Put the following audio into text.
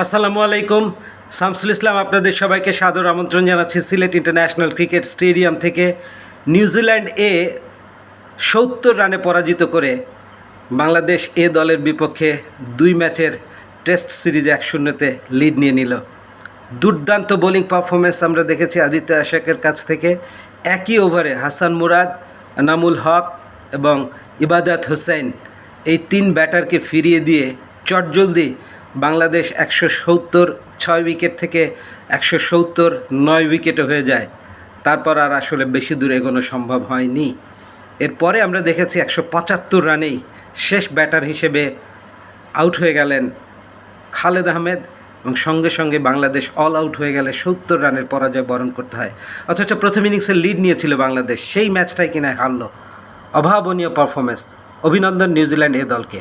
আসসালামু আলাইকুম। শামসুল ইসলাম আপনাদের সবাইকে সাদর আমন্ত্রণ জানাচ্ছি সিলেট ইন্টারন্যাশনাল ক্রিকেট স্টেডিয়াম থেকে। নিউজিল্যান্ড 70 রানে পরাজিত করে বাংলাদেশ দলের বিপক্ষে 2 ম্যাচের টেস্ট সিরিজ 1-0-তে লিড নিয়ে নিল। দুর্দান্ত বোলিং পারফরমেন্স আমরা দেখেছি আদিত্য আশাকের কাছ থেকে। একই ওভারে হাসান মুরাদ, নামুল হক এবং ইবাদত হোসেন এই 3 ব্যাটারকে ফিরিয়ে দিয়ে চটজলদি বাংলাদেশ 170 উইকেট থেকে 170 উইকেটে হয়ে যায়। তারপর আর আসলে বেশি দূর এগোনো সম্ভব হয়নি। এরপরে আমরা দেখেছি 175 রানেই শেষ ব্যাটার হিসেবে আউট হয়ে গেলেন খালেদ আহমেদ এবং সঙ্গে সঙ্গে বাংলাদেশ অল আউট হয়ে গেলে 70 রানের পরাজয় বরণ করতে হয়। অথচ প্রথম ইনিংসে লিড নিয়েছিল বাংলাদেশ, সেই ম্যাচটাই কিনা হারল। অভাবনীয় পারফরমেন্স। অভিনন্দন নিউজিল্যান্ড দলকে।